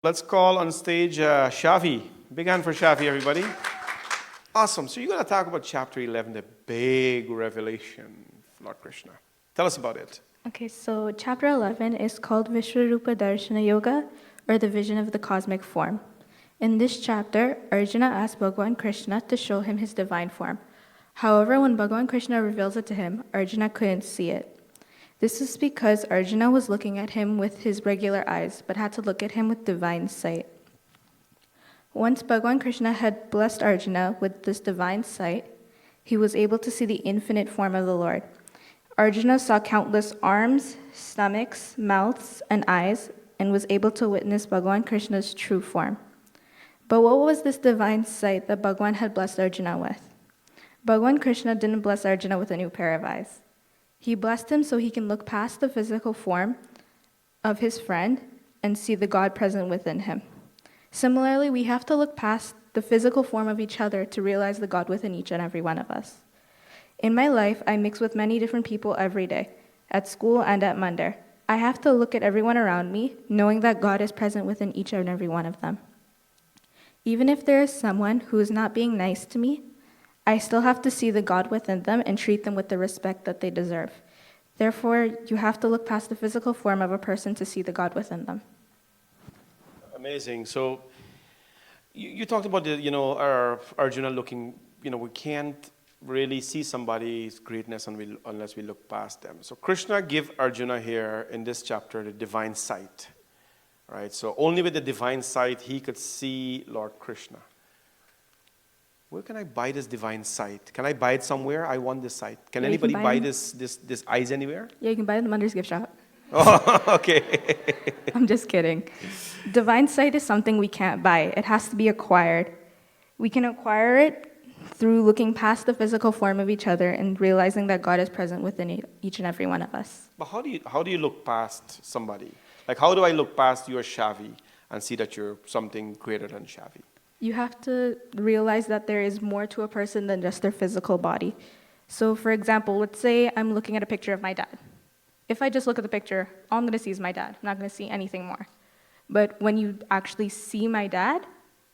Let's call on stage Shavi. Big hand for Shavi, everybody. Awesome. So you're going to talk about chapter 11, the big revelation of Lord Krishna. Tell us about it. Okay, so chapter 11 is called Vishwarupa Darshana Yoga, or the vision of the cosmic form. In this chapter, Arjuna asked Bhagavan Krishna to show him his divine form. However, when Bhagavan Krishna reveals it to him, Arjuna couldn't see it. This is because Arjuna was looking at him with his regular eyes, but had to look at him with divine sight. Once Bhagavan Krishna had blessed Arjuna with this divine sight, he was able to see the infinite form of the Lord. Arjuna saw countless arms, stomachs, mouths, and eyes, and was able to witness Bhagavan Krishna's true form. But what was this divine sight that Bhagavan had blessed Arjuna with? Bhagavan Krishna didn't bless Arjuna with a new pair of eyes. He blessed him so he can look past the physical form of his friend and see the God present within him. Similarly, we have to look past the physical form of each other to realize the God within each and every one of us. In my life, I mix with many different people every day, at school and at Mandir. I have to look at everyone around me, knowing that God is present within each and every one of them. Even if there is someone who is not being nice to me, I still have to see the God within them and treat them with the respect that they deserve. Therefore, you have to look past the physical form of a person to see the God within them. Amazing. So you talked about our Arjuna looking. We can't really see somebody's greatness unless we look past them. So Krishna gave Arjuna here in this chapter the divine sight, right? So only with the divine sight he could see Lord Krishna. Where can I buy this divine sight? Can I buy it somewhere? I want this sight. Can anybody buy this eyes anywhere? Yeah, you can buy it in the Mandir's gift shop. Oh, okay. I'm just kidding. Divine sight is something we can't buy. It has to be acquired. We can acquire it through looking past the physical form of each other and realizing that God is present within each and every one of us. But how do you look past somebody? Like, how do I look past your Shavi and see that you're something greater than Shavi? You have to realize that there is more to a person than just their physical body. So, for example, let's say I'm looking at a picture of my dad. If I just look at the picture, all I'm going to see is my dad. I'm not going to see anything more. But when you actually see my dad,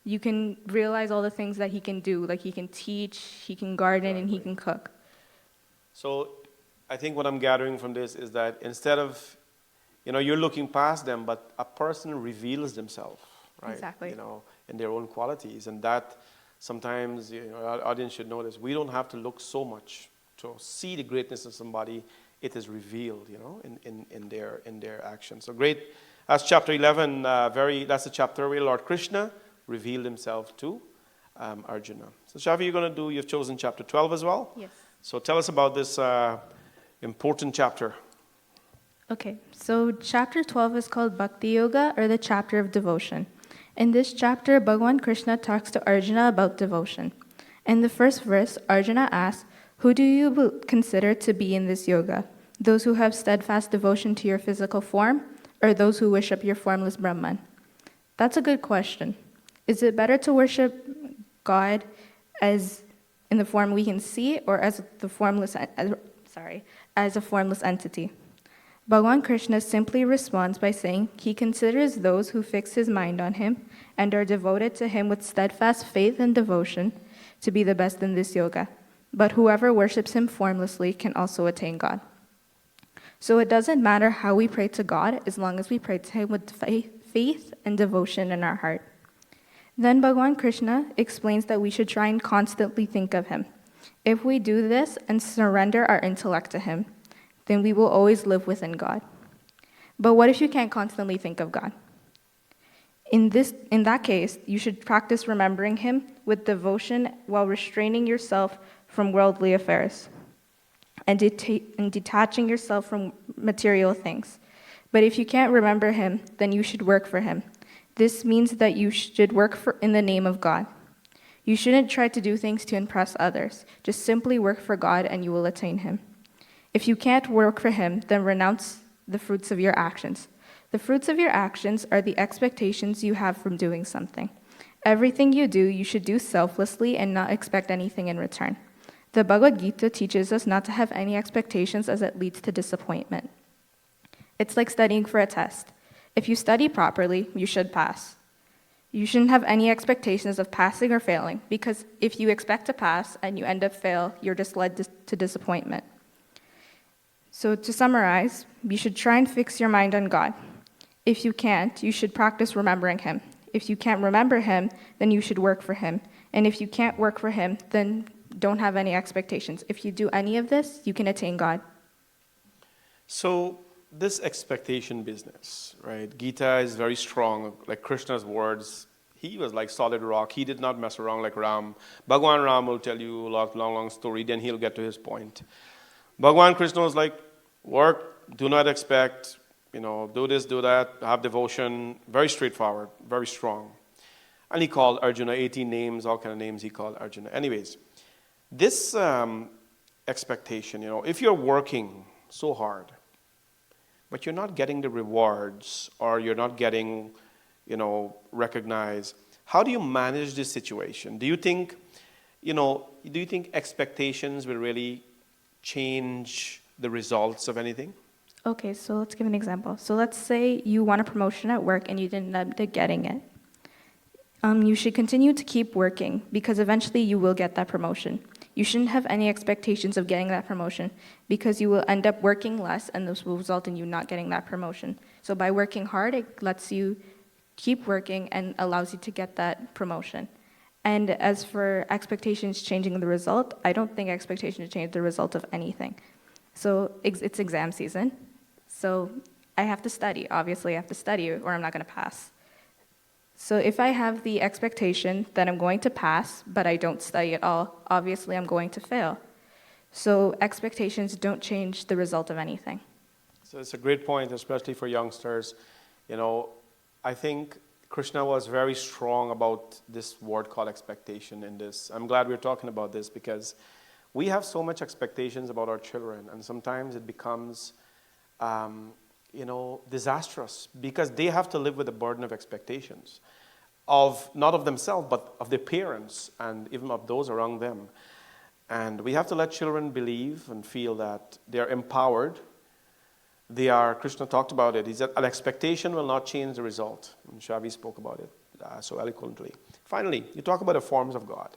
you can realize all the things that he can do. Like he can teach, he can garden, and he can cook. So I think what I'm gathering from this is that instead of, you're looking past them, but a person reveals themselves, right? Exactly. In their own qualities. And that sometimes, our audience should know this. We don't have to look so much to see the greatness of somebody. It is revealed, in their actions. So great. That's chapter 11. That's the chapter where Lord Krishna revealed himself to Arjuna. So Shavi, you've chosen chapter 12 as well? Yes. So tell us about this important chapter. Okay, so chapter 12 is called Bhakti Yoga, or the chapter of devotion. In this chapter, Bhagavan Krishna talks to Arjuna about devotion. In the first verse, Arjuna asks, "Who do you consider to be in this yoga? Those who have steadfast devotion to your physical form, or those who worship your formless Brahman?" That's a good question. Is it better to worship God as in the form we can see, or as a formless entity? Bhagavan Krishna simply responds by saying he considers those who fix his mind on him and are devoted to him with steadfast faith and devotion to be the best in this yoga. But whoever worships him formlessly can also attain God. So it doesn't matter how we pray to God as long as we pray to him with faith and devotion in our heart. Then Bhagavan Krishna explains that we should try and constantly think of him. If we do this and surrender our intellect to him, then we will always live within God. But what if you can't constantly think of God? In that case, you should practice remembering him with devotion while restraining yourself from worldly affairs and detaching yourself from material things. But if you can't remember him, then you should work for him. This means that you should work in the name of God. You shouldn't try to do things to impress others. Just simply work for God and you will attain him. If you can't work for him, then renounce the fruits of your actions. The fruits of your actions are the expectations you have from doing something. Everything you do, you should do selflessly and not expect anything in return. The Bhagavad Gita teaches us not to have any expectations as it leads to disappointment. It's like studying for a test. If you study properly, you should pass. You shouldn't have any expectations of passing or failing, because if you expect to pass and you end up fail, you're just led to disappointment. So to summarize, you should try and fix your mind on God. If you can't, you should practice remembering him. If you can't remember him, then you should work for him. And if you can't work for him, then don't have any expectations. If you do any of this, you can attain God. So this expectation business, right? Gita is very strong, like Krishna's words. He was like solid rock. He did not mess around like Ram. Bhagwan Ram will tell you a long story, then he'll get to his point. Bhagwan Krishna was like, work, do not expect, do this, do that, have devotion, very straightforward, very strong. And he called Arjuna 18 names, all kind of names he called Arjuna. Anyways, this expectation, if you're working so hard, but you're not getting the rewards or you're not getting, recognized, how do you manage this situation? Do you think expectations will really change the results of anything? Okay, so let's give an example. So let's say you want a promotion at work and you didn't end up getting it. You should continue to keep working because eventually you will get that promotion. You shouldn't have any expectations of getting that promotion because you will end up working less and this will result in you not getting that promotion. So by working hard, it lets you keep working and allows you to get that promotion. And as for expectations changing the result, I don't think expectations change the result of anything. So it's exam season. So I have to study. Obviously, I have to study or I'm not going to pass. So if I have the expectation that I'm going to pass, but I don't study at all, obviously I'm going to fail. So expectations don't change the result of anything. So it's a great point, especially for youngsters. I think Krishna was very strong about this word called expectation in this. I'm glad we're talking about this because we have so much expectations about our children, and sometimes it becomes, disastrous because they have to live with the burden of expectations of not of themselves, but of their parents and even of those around them. And we have to let children believe and feel that they are empowered. Krishna talked about it. He said, an expectation will not change the result. And Shavi spoke about it so eloquently. Finally, you talk about the forms of God.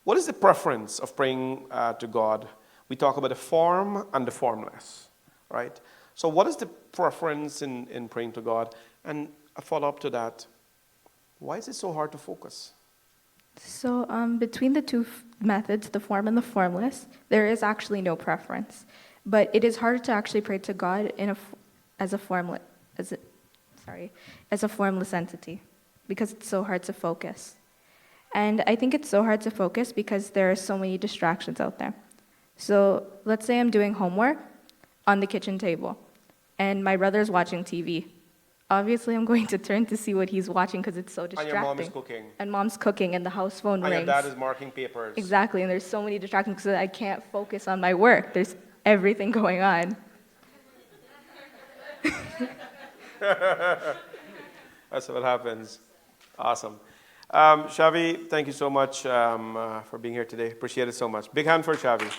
What is the preference of praying to God? We talk about the form and the formless, right? So what is the preference in praying to God? And a follow-up to that, why is it so hard to focus? So between the two methods, the form and the formless, there is actually no preference. But it is hard to actually pray to God as a formless entity because it's so hard to focus. And I think it's so hard to focus because there are so many distractions out there. So let's say I'm doing homework on the kitchen table and my brother's watching TV. Obviously, I'm going to turn to see what he's watching because it's so distracting. And your mom is cooking. And mom's cooking and the house phone rings. And your dad is marking papers. Exactly, and there's so many distractions because I can't focus on my work. There's everything going on. That's what happens. Awesome. Shavi, thank you so much for being here today. Appreciate it so much. Big hand for Shavi.